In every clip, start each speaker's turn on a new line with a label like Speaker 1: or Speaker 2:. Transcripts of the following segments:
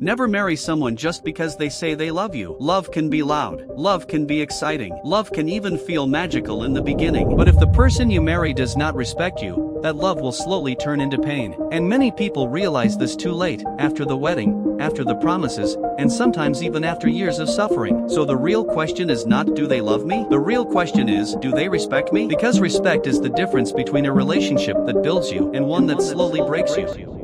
Speaker 1: Never marry someone just because they say they love you. Love can be loud. Love can be exciting. Love can even feel magical in the beginning. But if the person you marry does not respect you, that love will slowly turn into pain. And many people realize this too late, after the wedding, after the promises, and sometimes even after years of suffering. So the real question is not, do they love me? The real question is, do they respect me? Because respect is the difference between a relationship that builds you and one that slowly breaks you.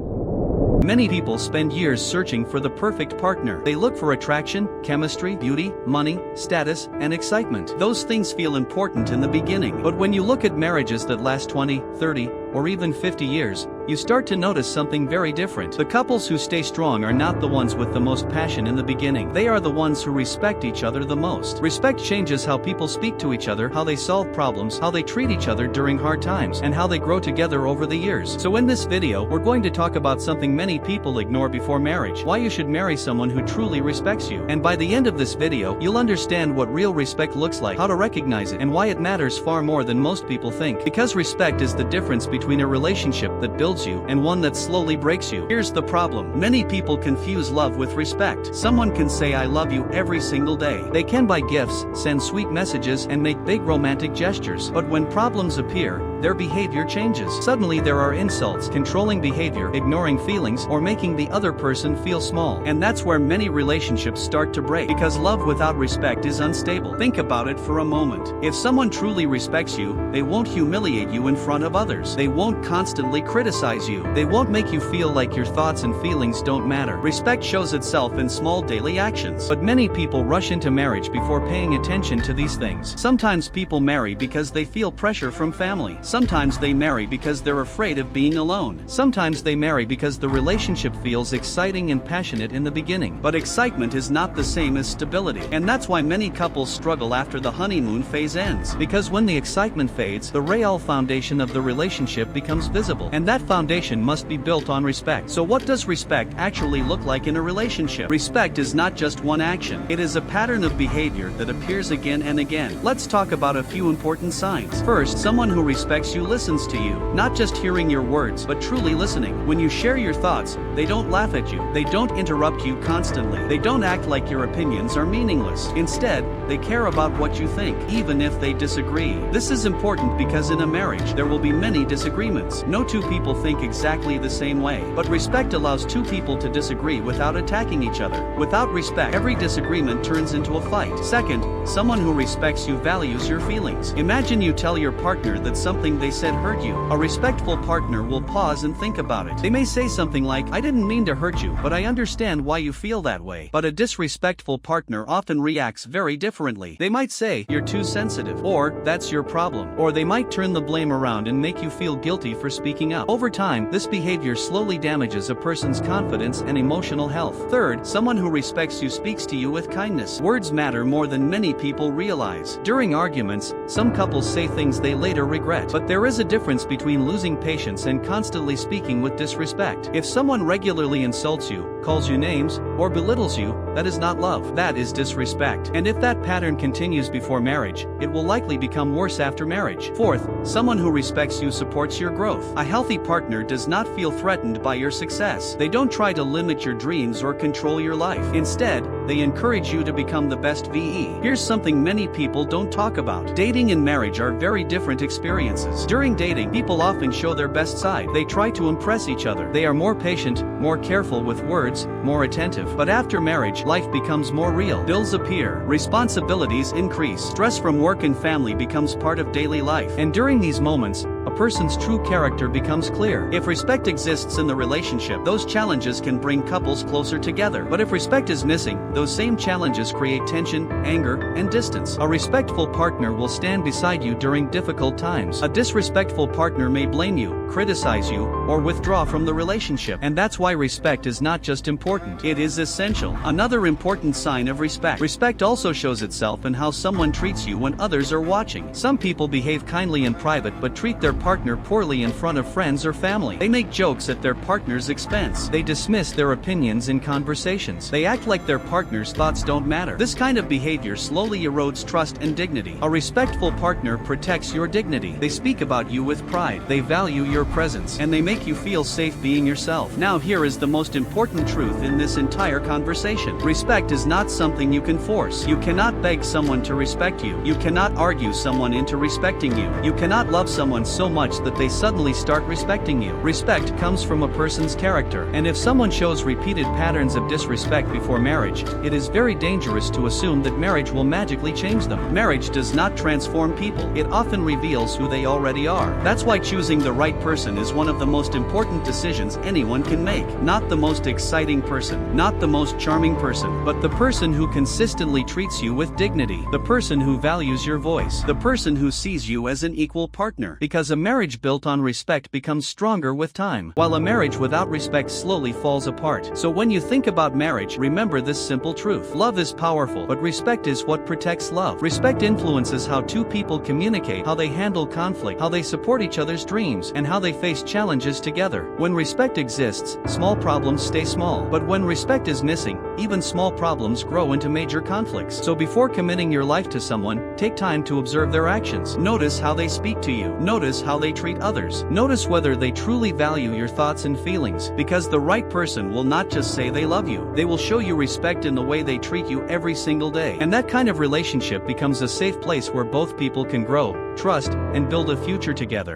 Speaker 1: Many people spend years searching for the perfect partner. They look for attraction, chemistry, beauty, money, status, and excitement. Those things feel important in the beginning. But when you look at marriages that last 20, 30, or even 50 years, you start to notice something very different. The couples who stay strong are not the ones with the most passion in the beginning. They are the ones who respect each other the most. Respect changes how people speak to each other, how they solve problems, how they treat each other during hard times, and how they grow together over the years. So in this video, we're going to talk about something many people ignore before marriage: why you should marry someone who truly respects you. And by the end of this video, you'll understand what real respect looks like, how to recognize it, and why it matters far more than most people think. Because respect is the difference between a relationship that builds you and one that slowly breaks you. Here's the problem: many people confuse love with respect. Someone can say "I love you" every single day. They can buy gifts, send sweet messages, and make big romantic gestures. But when problems appear, their behavior changes. Suddenly there are insults, controlling behavior, ignoring feelings, or making the other person feel small. And that's where many relationships start to break. Because love without respect is unstable. Think about it for a moment. If someone truly respects you, they won't humiliate you in front of others. They won't constantly criticize you. They won't make you feel like your thoughts and feelings don't matter. Respect shows itself in small daily actions. But many people rush into marriage before paying attention to these things. Sometimes people marry because they feel pressure from family. Sometimes they marry because they're afraid of being alone. Sometimes they marry because the relationship feels exciting and passionate in the beginning. But excitement is not the same as stability. And that's why many couples struggle after the honeymoon phase ends. Because when the excitement fades, the real foundation of the relationship becomes visible. And that foundation must be built on respect. So what does respect actually look like in a relationship? Respect is not just one action. It is a pattern of behavior that appears again and again. Let's talk about a few important signs. First, someone who respects you listens to you. Not just hearing your words, but truly listening. When you share your thoughts, they don't laugh at you. They don't interrupt you constantly. They don't act like your opinions are meaningless. Instead, they care about what you think, even if they disagree. This is important because in a marriage, there will be many disagreements. No two people think exactly the same way. But respect allows two people to disagree without attacking each other. Without respect, every disagreement turns into a fight. Second, someone who respects you values your feelings. Imagine you tell your partner that something they said hurt you. A respectful partner will pause and think about it. They may say something like, "I didn't mean to hurt you, but I understand why you feel that way." But a disrespectful partner often reacts very differently. They might say, "You're too sensitive," or "That's your problem," or they might turn the blame around and make you feel guilty for speaking up. Over time, this behavior slowly damages a person's confidence and emotional health. Third, someone who respects you speaks to you with kindness. Words matter more than many people realize. During arguments, some couples say things they later regret. But there is a difference between losing patience and constantly speaking with disrespect. If someone regularly insults you, calls you names, or belittles you, that is not love. That is disrespect. And if that pattern continues before marriage, it will likely become worse after marriage. Fourth, someone who respects you supports your growth. A healthy partner does not feel threatened by your success. They don't try to limit your dreams or control your life. Instead, they encourage you to become the best VE. Here's something many people don't talk about. Dating and marriage are very different experiences. During dating, people often show their best side. They try to impress each other. They are more patient, more careful with words, more attentive. But after marriage, life becomes more real. Bills appear, responsibilities increase, stress from work and family becomes part of daily life. And during these moments, a person's true character becomes clear. If respect exists in the relationship, those challenges can bring couples closer together. But if respect is missing, those same challenges create tension, anger, and distance. A respectful partner will stand beside you during difficult times. A disrespectful partner may blame you, criticize you, or withdraw from the relationship. And that's why respect is not just important, it is essential. Another important sign of respect. Respect also shows itself in how someone treats you when others are watching. Some people behave kindly in private but treat their partner poorly in front of friends or family. They make jokes at their partner's expense. They dismiss their opinions in conversations. They act like their partner's thoughts don't matter. This kind of behavior slowly erodes trust and dignity. A respectful partner protects your dignity. They speak about you with pride. They value your presence, and they make you feel safe being yourself. Now here is the most important truth in this entire conversation. Respect is not something you can force. You cannot beg someone to respect you. You cannot argue someone into respecting you. You cannot love someone so much that they suddenly start respecting you. Respect comes from a person's character, and if someone shows repeated patterns of disrespect before marriage, it is very dangerous to assume that marriage will magically change them. Marriage does not transform people. It often reveals who they already are. That's why choosing the right person is one of the most important decisions anyone can make. Not the most exciting person, not the most charming person, but the person who consistently treats you with dignity, the person who values your voice, the person who sees you as an equal partner. Because a marriage built on respect becomes stronger with time, while a marriage without respect slowly falls apart. So when you think about marriage, remember this simple truth. Love is powerful, but respect is what protects love. Respect influences how two people communicate, how they handle conflict, how they support each other's dreams, and how they face challenges together. When respect exists, small problems stay small. But when respect is missing, even small problems grow into major conflicts. So before committing your life to someone, take time to observe their actions. Notice how they speak to you. Notice how they treat others. Notice whether they truly value your thoughts and feelings. Because the right person will not just say they love you. They will show you respect in the way they treat you every single day. And that kind of relationship becomes a safe place where both people can grow, trust, and build a future together.